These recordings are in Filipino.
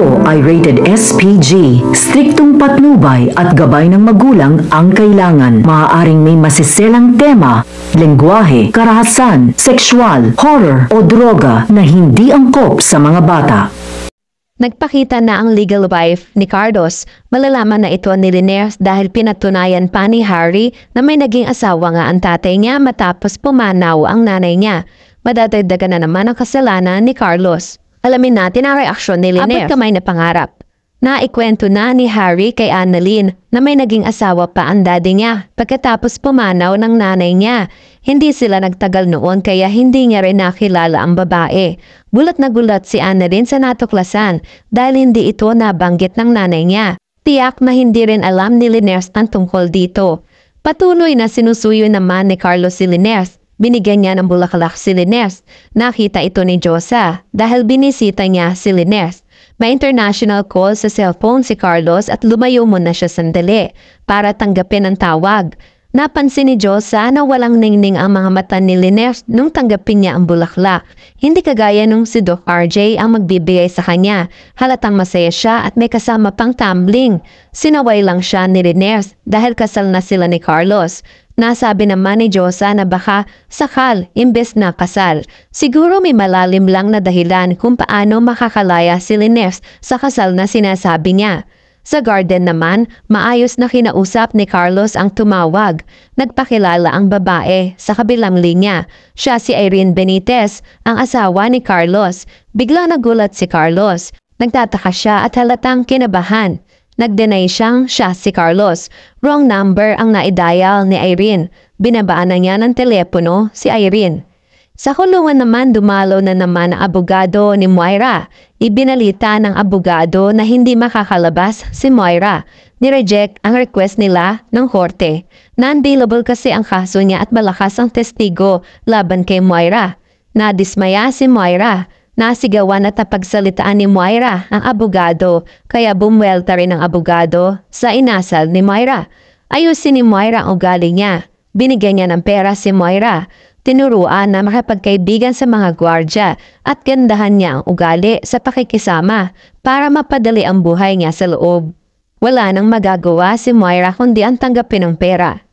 Ito ay rated SPG. Striktong patnubay at gabay ng magulang ang kailangan. Maaaring may masiselang tema, lengguwahe, karahasan, sexual, horror o droga na hindi angkop sa mga bata. Nagpakita na ang legal wife ni Carlos. Malalaman na ito ni Linares dahil pinatunayan pa ni Harry na may naging asawa nga ang tatay niya matapos pumanaw ang nanay niya. Madadagdagan na naman ang kasalanan ni Carlos. Alamin natin ang reaksyon ni Linares. Abot kamay na pangarap. Naikwento na ni Harry kay Annalyn na may naging asawa pa ang daddy niya pagkatapos pumanaw ng nanay niya. Hindi sila nagtagal noon kaya hindi niya rin nakilala ang babae. Gulat na gulat si Annalyn sa natuklasan dahil hindi ito nabanggit ng nanay niya. Tiyak na hindi rin alam ni Linares ang tungkol dito. Patuloy na sinusuyo naman ni Carlos si Linares. Binigyan niya ng bulaklak si Linares. Nakita ito ni Josa dahil binisita niya si Linares. May international call sa cellphone si Carlos at lumayo muna siya sandali para tanggapin ang tawag. Napansin ni Josa na walang ningning ang mga mata ni Linares nung tanggapin niya ang bulaklak. Hindi kagaya nung si Doc RJ ang magbibigay sa kanya. Halatang masaya siya at may kasama pang tumbling. Sinaway lang siya ni Linares dahil kasal na sila ni Carlos. Nasabi naman ni Josa na baka sakal imbes na kasal. Siguro may malalim lang na dahilan kung paano makakalaya si Linares sa kasal na sinasabi niya. Sa garden naman, maayos na kinausap ni Carlos ang tumawag. Nagpakilala ang babae sa kabilang linya. Siya si Irene Benitez, ang asawa ni Carlos. Bigla nagulat si Carlos. Nagtataka siya at halatang kinabahan. Nag-deny siyang siya si Carlos. Wrong number ang naidial ni Irene. Binabaan na niya ng telepono si Irene. Sa kulungan naman dumalo na naman ang abogado ni Moira. Ibinalita ng abogado na hindi makakalabas si Moira. Nireject ang request nila ng korte. Non-bailable kasi ang kaso niya at malakas ang testigo laban kay Moira. Nadismaya si Moira. Nasigawan at napagsalitaan ni Moira ang abogado kaya bumwelta rin ang abogado sa inasal ni Moira. Ayusin ni Moira ang ugali niya. Binigyan niya ng pera si Moira. Tinuruan na makipagkaibigan sa mga gwardya at gandahan niya ang ugali sa pakikisama para mapadali ang buhay niya sa loob. Wala nang magagawa si Moira kundi ang tanggapin ng pera.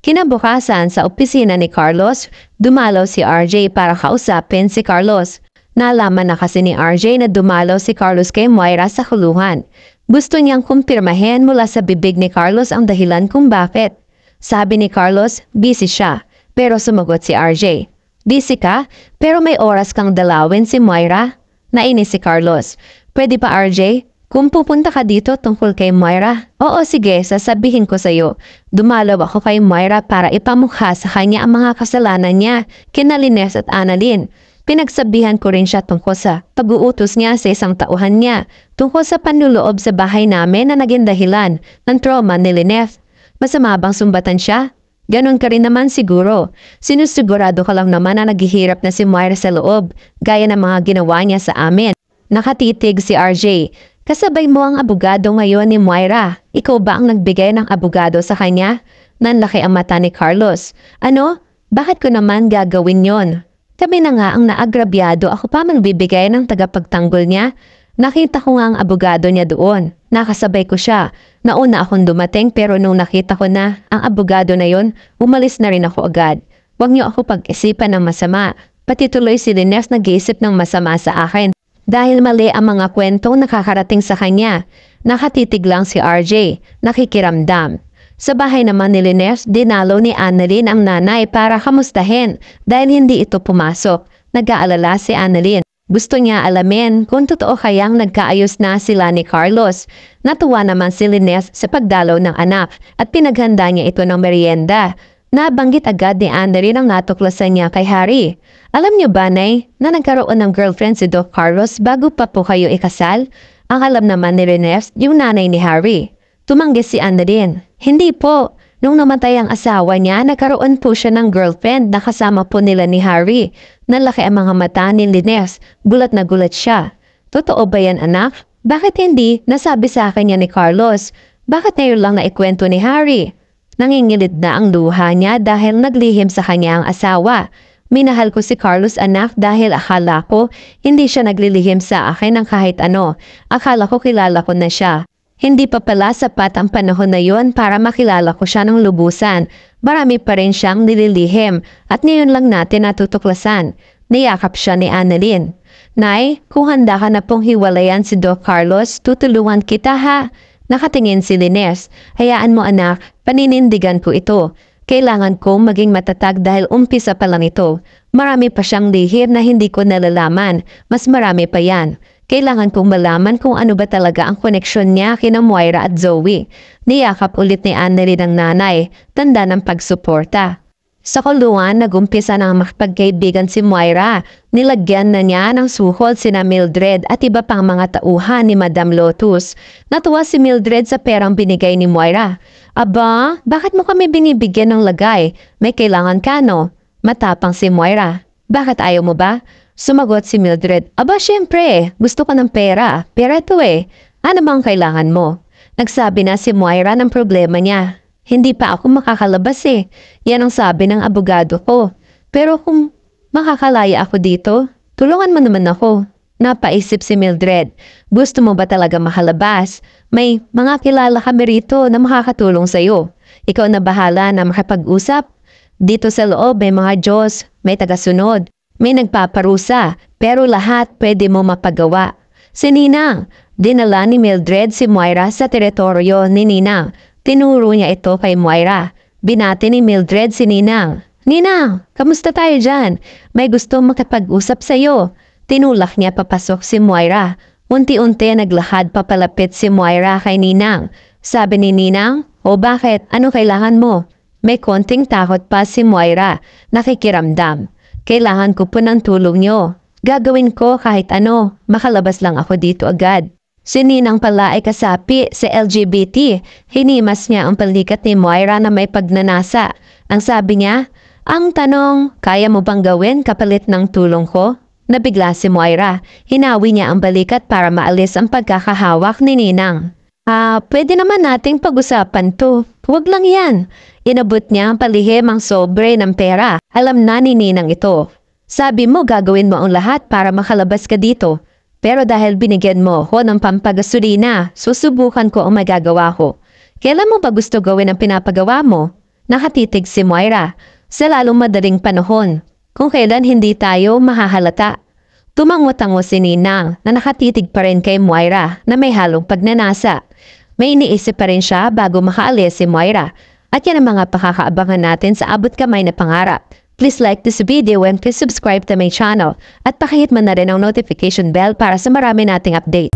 Kinabukasan sa opisina ni Carlos, dumalaw si RJ para kausapin si Carlos. Nalaman na kasi ni RJ na dumalaw si Carlos kay Moira sa kulungan. Gusto niyang kumpirmahin mula sa bibig ni Carlos ang dahilan kung bakit. Sabi ni Carlos, busy siya. Pero sumagot si RJ, busy ka? Pero may oras kang dalawin si Moira? Nainis si Carlos. Pwede pa RJ? Kung pupunta ka dito tungkol kay Moira? Oo sige, sasabihin ko sa'yo. Dumalaw ako kay Moira para ipamukha sa kanya ang mga kasalanan niya, kina Linares at Annalyn. Pinagsabihan ko rin siya tungkol sa pag-uutos niya sa isang tauhan niya, tungkol sa panluloob sa bahay namin na naging dahilan ng trauma ni Linares. Masama bang sumbatan siya? Ganon ka rin naman siguro. Sinusigurado ka lang naman na naghihirap na si Moira sa loob, gaya ng mga ginawa niya sa amin. Nakatitig si RJ. Kasabay mo ang abogado ngayon ni Moira. Ikaw ba ang nagbigay ng abogado sa kanya? Nanlaki ang mata ni Carlos. Ano? Bakit ko naman gagawin yon? Kami na nga ang naagrabyado, ako pa magbibigay ng tagapagtanggol niya. Nakita ko nga ang abogado niya doon. Nakasabay ko siya. Nauna akong dumating pero nung nakita ko na ang abogado na yon, umalis na rin ako agad. Huwag niyo ako pag-isipan ng masama. Pati tuloy si Linares nag-iisip ng masama sa akin. Dahil mali ang mga kwentong nakakarating sa kanya. Nakatitig lang si RJ. Nakikiramdam. Sa bahay naman ni Linares, dinalo ni Annalyn ang nanay para kamustahin dahil hindi ito pumasok. Nag-aalala si Annalyn. Gusto niya alamin kung totoo kayang nagkaayos na sila ni Carlos. Natuwa naman si Linares sa pagdalaw ng anak at pinaghanda niya ito ng merienda. Nabanggit agad ni Annalyn ang natuklasan niya kay Harry. Alam niyo ba, Nay, na nagkaroon ng girlfriend si Doc Carlos bago pa po kayo ikasal? Ang alam naman ni Linares, yung nanay ni Harry. Tumanggi si Annalyn. Hindi po. Nung namatay ang asawa niya, nagkaroon po siya ng girlfriend na kasama po nila ni Harry. Nalaki ang mga mata ni Linares. Gulat na gulat siya. Totoo ba yan, anak? Bakit hindi? Nasabi sa akin niya ni Carlos. Bakit ngayon lang naikwento ni Harry? Nangingilid na ang luha niya dahil naglihim sa kanya ang asawa. Minahal ko si Carlos anak dahil akala ko hindi siya naglilihim sa akin ng kahit ano. Akala ko kilala ko na siya. Hindi pa pala sapat ang panahon na yon para makilala ko siya ng lubusan. Marami pa rin siyang nililihim at ngayon lang natin natutuklasan. Niyakap siya ni Annalyn. Nay, kung handa ka na pong hiwalayan si Doc Carlos, tutulungan kita ha. Nakatingin si Lines. Hayaan mo anak, paninindigan ko ito. Kailangan kong maging matatag dahil umpisa pa lang ito. Marami pa siyang lihim na hindi ko nalalaman. Mas marami pa yan. Kailangan kong malaman kung ano ba talaga ang koneksyon niya kina Moira at Zoe. Niyakap ulit ni Annalyn ang nanay, tanda ng pagsuporta. Sa kulungan, nagumpisa ng makipagkaibigan si Moira. Nilagyan na niya ng suhol sina Mildred at iba pang mga tauhan ni Madam Lotus. Natuwa si Mildred sa perang binigay ni Moira. Aba, bakit mo kami binibigyan ng lagay? May kailangan ka no? Matapang si Moira. Bakit ayaw mo ba? Sumagot si Mildred. Aba, syempre, gusto ko ng pera. Pera ito eh. Ano bang kailangan mo? Nagsabi na si Moira ng problema niya. Hindi pa ako makakalabas eh. Yan ang sabi ng abogado ko. Pero kung makakalaya ako dito, tulungan mo naman ako. Napaisip si Mildred. Gusto mo ba talaga makalabas? May mga kilala kami rito na makakatulong sa'yo. Ikaw na bahala na makapag-usap. Dito sa loob may mga Diyos, may tagasunod, may nagpaparusa, pero lahat pwede mo mapagawa. Si Ninang, dinala ni Mildred si Moira sa teritoryo ni Ninang. Tinuro niya ito kay Moira. Binati ni Mildred si Ninang. Ninang, kamusta tayo dyan? May gusto makapag-usap sa'yo. Tinulak niya papasok si Moira. Unti-unti naglakad papalapit si Moira kay Ninang. Sabi ni Ninang, o bakit? Ano kailangan mo? May konting takot pa si Moira. Nakikiramdam. Kailangan ko po ng tulong niyo. Gagawin ko kahit ano. Makalabas lang ako dito agad. Si Ninang pala ay kasapi sa LGBT. Hinimas niya ang palikat ni Moira na may pagnanasa. Ang sabi niya, ang tanong, kaya mo bang gawin kapalit ng tulong ko? Nabigla si Moira. Hinawi niya ang balikat para maalis ang pagkakahawak ni Ninang. Pwede naman nating pag-usapan to. Huwag lang yan. Inabot niya ang palihim ang sobre ng pera. Alam na ni Ninang ito. Sabi mo gagawin mo ang lahat para makalabas ka dito. Pero dahil binigyan mo ko ng pampagasolina, susubukan ko ang magagawa ko. Kailan mo ba gusto gawin ang pinapagawa mo? Nakatitig si Moira. Sa lalong madaling panahon. Kung kailan hindi tayo mahahalata. Tumango-tango si Ninang na nakatitig pa rin kay Moira na may halong pagnanasa. May iniisip pa rin siya bago makaalis si Moira. At yan ang mga pakakaabangan natin sa abot kamay na pangarap. Please like this video and please subscribe to my channel. At pakihit mo na rin ang notification bell para sa marami nating update.